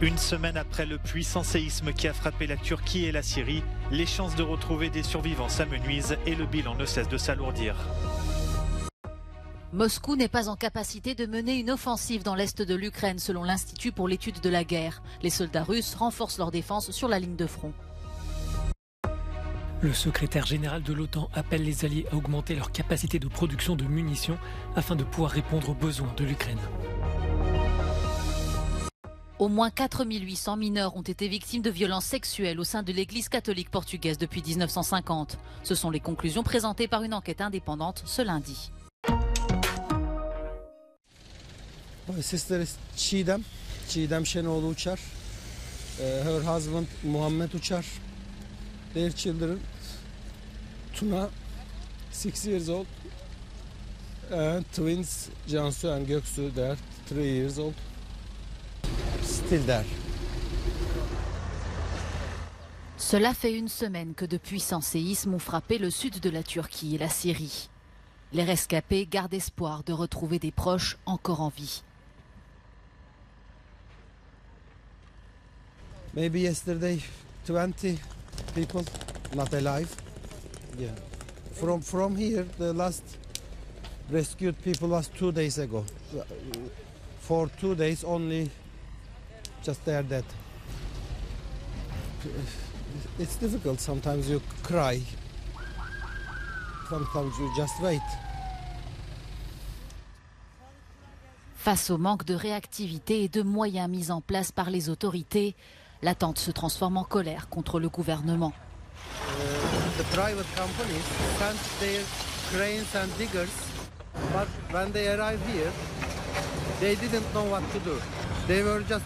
Une semaine après le puissant séisme qui a frappé la Turquie et la Syrie, les chances de retrouver des survivants s'amenuisent et le bilan ne cesse de s'alourdir. Moscou n'est pas en capacité de mener une offensive dans l'est de l'Ukraine, selon l'Institut pour l'étude de la guerre. Les soldats russes renforcent leur défense sur la ligne de front. Le secrétaire général de l'OTAN appelle les alliés à augmenter leur capacité de production de munitions afin de pouvoir répondre aux besoins de l'Ukraine. Au moins 4800 mineurs ont été victimes de violences sexuelles au sein de l'Église catholique portugaise depuis 1950. Ce sont les conclusions présentées par une enquête indépendante ce lundi. My sister is Çiğdem Şenoğlu Uçar. Her husband Muhammed Uçar. Their children Tuna, 6 years old, and twins Cansu and Göksu, they are 3 years old. Still there. Cela fait une semaine que de puissants séismes ont frappé le sud de la Turquie et la Syrie. Les rescapés gardent espoir de retrouver des proches encore en vie. Maybe yesterday 20 people not alive. Yeah. From here, the last rescued people was 2 days ago. For 2 days only, just they are dead. It's difficult. Sometimes you cry. Sometimes you just wait. Face au manque de réactivité et de moyens mis en place par les autorités, l'attente se transforme en colère contre le gouvernement. The private companies sent their cranes and diggers, but when they arrived here, they didn't know what to do. They were just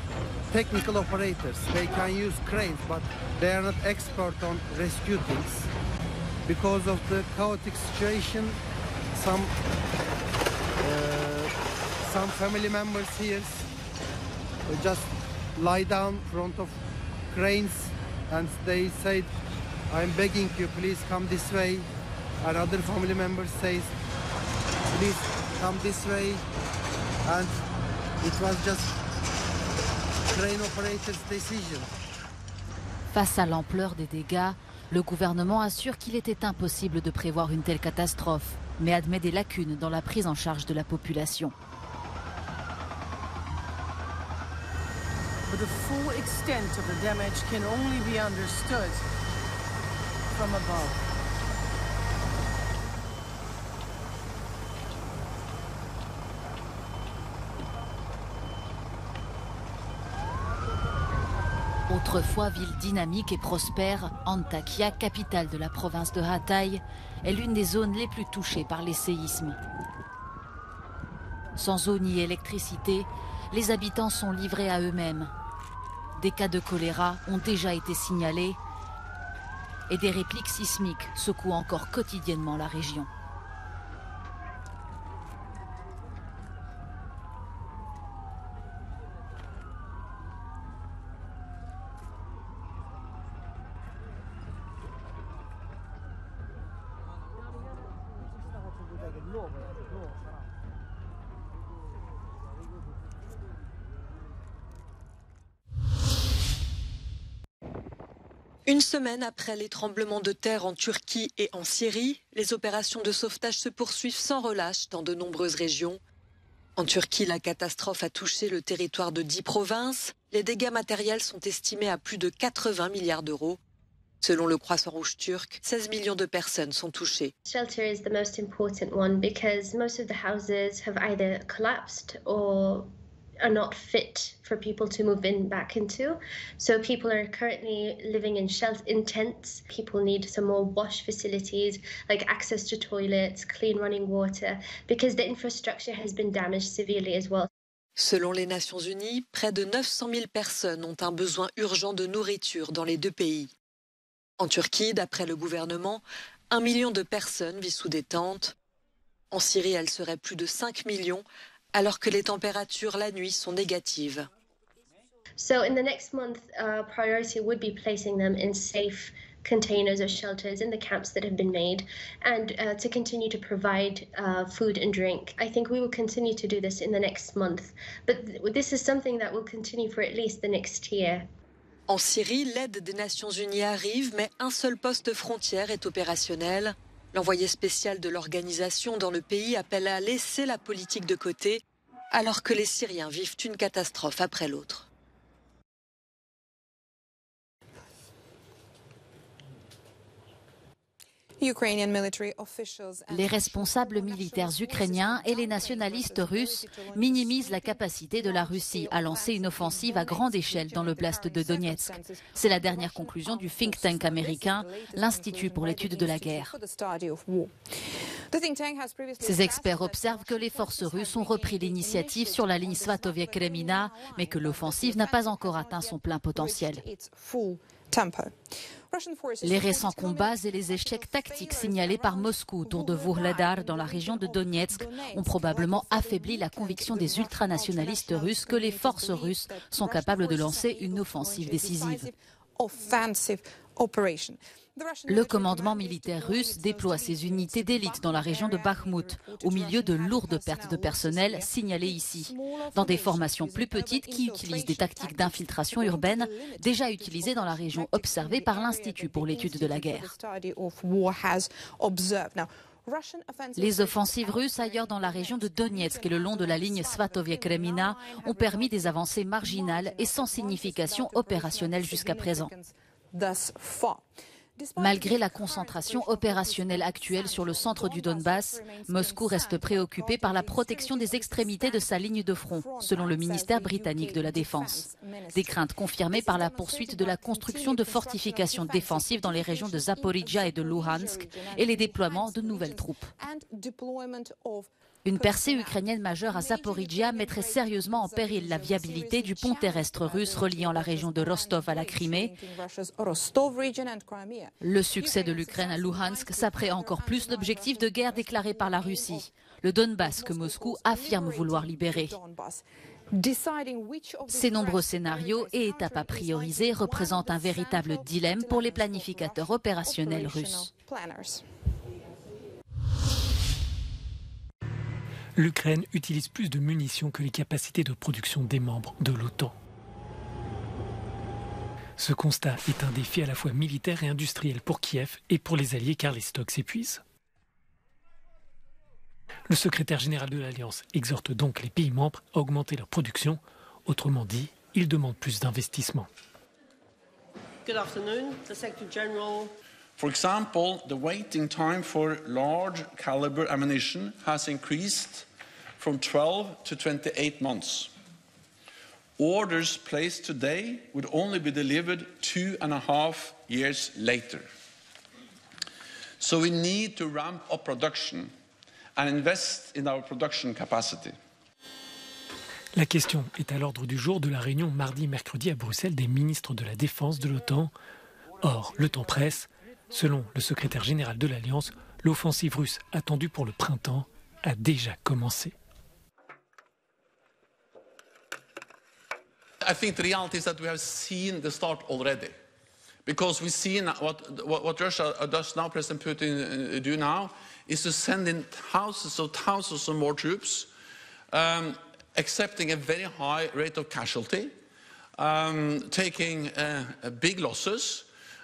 technical operators. They can use cranes, but they are not expert on rescue things. Because of the chaotic situation, some family members here just lie down in front of cranes and they said, I'm begging you, please come this way. And other family members say, please come this way. And it was just crane operators' decision. Face à l'ampleur des dégâts, le gouvernement assure qu'il était impossible de prévoir une telle catastrophe, mais admet des lacunes dans la prise en charge de la population. But the full extent of the damage can only be understood from above. Autrefois ville dynamique et prospère, Antakya, capitale de la province de Hatay, est l'une des zones les plus touchées par les séismes. Sans eau ni électricité, les habitants sont livrés à eux-mêmes. Des cas de choléra ont déjà été signalés et des répliques sismiques secouent encore quotidiennement la région. Une semaine après les tremblements de terre en Turquie et en Syrie, les opérations de sauvetage se poursuivent sans relâche dans de nombreuses régions. En Turquie, la catastrophe a touché le territoire de 10 provinces. Les dégâts matériels sont estimés à plus de 80 milliards d'euros. Selon le Croissant-Rouge turc, 16 millions de personnes sont touchées. Shelter is the most important one because most of the houses have either collapsed or are not fit for people to move in back into. So people are currently living in tents. People need some more wash facilities, like access to toilets, clean running water, because the infrastructure has been damaged severely as well. Selon les Nations Unies, près de 900 000 personnes ont un besoin urgent de nourriture dans les deux pays. En Turquie, d'après le gouvernement, 1 million de personnes vivent sous des tentes. En Syrie, elles seraient plus de 5 millions, alors que les températures la nuit sont négatives. So in the next month, priority would be placing them in safe containers or shelters in the camps that have been made, and to continue to provide food and drink. I think we will continue to do this in the next month, but this is something that will continue for at least the next year. En Syrie, l'aide des Nations Unies arrive, mais un seul poste frontière est opérationnel. L'envoyé spécial de l'organisation dans le pays appelle à laisser la politique de côté, alors que les Syriens vivent une catastrophe après l'autre. Les responsables militaires ukrainiens et les nationalistes russes minimisent la capacité de la Russie à lancer une offensive à grande échelle dans l'oblast de Donetsk. C'est la dernière conclusion du think tank américain, l'Institut pour l'étude de la guerre. Ces experts observent que les forces russes ont repris l'initiative sur la ligne Svatovie-Kremina, mais que l'offensive n'a pas encore atteint son plein potentiel. Les récents combats et les échecs tactiques signalés par Moscou autour de Vuhledar dans la région de Donetsk ont probablement affaibli la conviction des ultranationalistes russes que les forces russes sont capables de lancer une offensive décisive. Le commandement militaire russe déploie ses unités d'élite dans la région de Bakhmout, au milieu de lourdes pertes de personnel signalées ici, dans des formations plus petites qui utilisent des tactiques d'infiltration urbaine déjà utilisées dans la région observée par l'Institut pour l'étude de la guerre. Les offensives russes ailleurs dans la région de Donetsk et le long de la ligne Svatovie-Kremina ont permis des avancées marginales et sans signification opérationnelle jusqu'à présent. Malgré la concentration opérationnelle actuelle sur le centre du Donbass, Moscou reste préoccupé par la protection des extrémités de sa ligne de front, selon le ministère britannique de la Défense. Des craintes confirmées par la poursuite de la construction de fortifications défensives dans les régions de Zaporijia et de Luhansk et les déploiements de nouvelles troupes. Une percée ukrainienne majeure à Zaporijia mettrait sérieusement en péril la viabilité du pont terrestre russe reliant la région de Rostov à la Crimée. Le succès de l'Ukraine à Luhansk s'apprête encore plus l'objectif de guerre déclaré par la Russie, le Donbass que Moscou affirme vouloir libérer. Ces nombreux scénarios et étapes à prioriser représentent un véritable dilemme pour les planificateurs opérationnels russes. L'Ukraine utilise plus de munitions que les capacités de production des membres de l'OTAN. Ce constat est un défi à la fois militaire et industriel pour Kiev et pour les alliés car les stocks s'épuisent. Le secrétaire général de l'Alliance exhorte donc les pays membres à augmenter leur production. Autrement dit, il demande plus d'investissement. Good afternoon, the Secretary General. For example, the waiting time for large caliber ammunition has increased from 12 to 28 months. Orders placed today would only be delivered 2.5 years later. So we need to ramp up production and invest in our production capacity. La question est à l'ordre du jour de la réunion mardi et mercredi à Bruxelles des ministres de la Défense de l'OTAN. Or, le temps presse. Selon le secrétaire général de l'Alliance, l'offensive russe attendue pour le printemps a déjà commencé. I think the reality is that we have seen the start already, because we've seen what Russia does now. President Putin do now is to send in thousands of more troops, accepting a very high rate of casualty, taking big losses.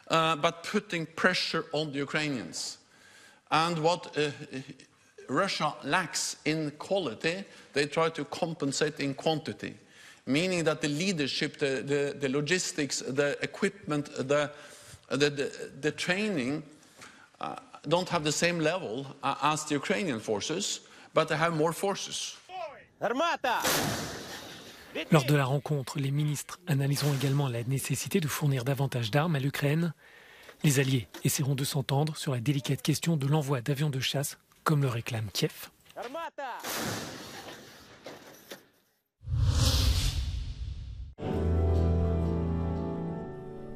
But putting pressure on the Ukrainians. And what Russia lacks in quality, they try to compensate in quantity, meaning that the leadership, the logistics, the equipment, the training don't have the same level as the Ukrainian forces, but they have more forces. Lors de la rencontre, les ministres analyseront également la nécessité de fournir davantage d'armes à l'Ukraine. Les alliés essaieront de s'entendre sur la délicate question de l'envoi d'avions de chasse, comme le réclame Kiev.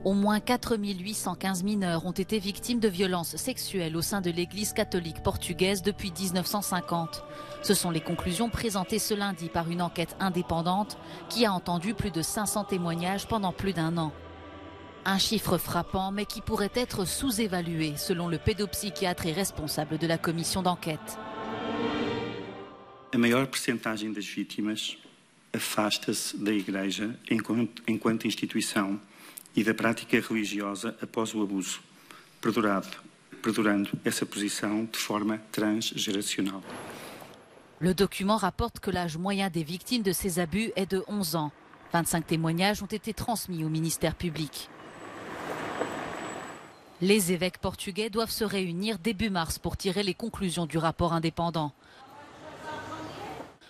Au moins 4815 mineurs ont été victimes de violences sexuelles au sein de l'Église catholique portugaise depuis 1950. Ce sont les conclusions présentées ce lundi par une enquête indépendante qui a entendu plus de 500 témoignages pendant plus d'1 an. Un chiffre frappant mais qui pourrait être sous-évalué selon le pédopsychiatre et responsable de la commission d'enquête. A maior percentagem das vítimas afasta-se da Igreja enquanto instituição e da prática religiosa após o abuso, perdurando essa posição de forma transgeracional. Le document rapporte que l'âge moyen des victimes de ces abus est de 11 ans. 25 témoignages ont été transmis au ministère public. Les évêques portugais doivent se réunir début mars pour tirer les conclusions du rapport indépendant.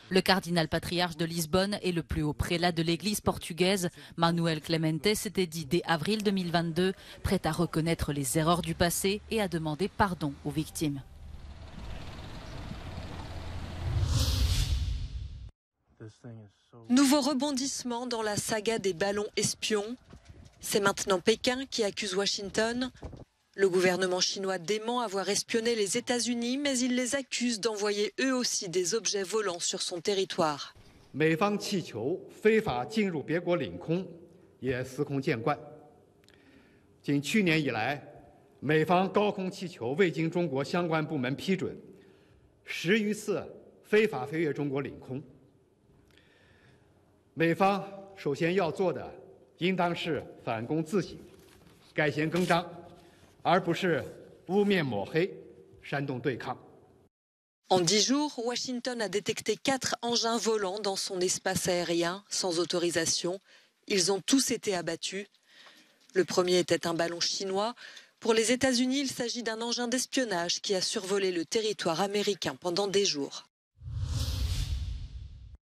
Le cardinal patriarche de Lisbonne et le plus haut prélat de l'église portugaise, Manuel Clemente, s'était dit dès avril 2022 prêt à reconnaître les erreurs du passé et à demander pardon aux victimes. Nouveau rebondissement dans la saga des ballons espions. C'est maintenant Pékin qui accuse Washington. Le gouvernement chinois dément avoir espionné les États-Unis, mais il les accuse d'envoyer eux aussi des objets volants sur son territoire. 美方气球非法进入别国领空，也司空见惯。仅去年以来，美方高空气球未经中国相关部门批准，10余次非法飞越中国领空。美方首先要做的，应当是反躬自省，改弦更张。 而不是污蔑抹黑、煽动对抗。 En 10 jours, Washington a détecté 4 engins volants dans son espace aérien sans autorisation. Ils ont tous été abattus. Le premier était un ballon chinois. Pour les États-Unis, il s'agit d'un engin d'espionnage qui a survolé le territoire américain pendant des jours.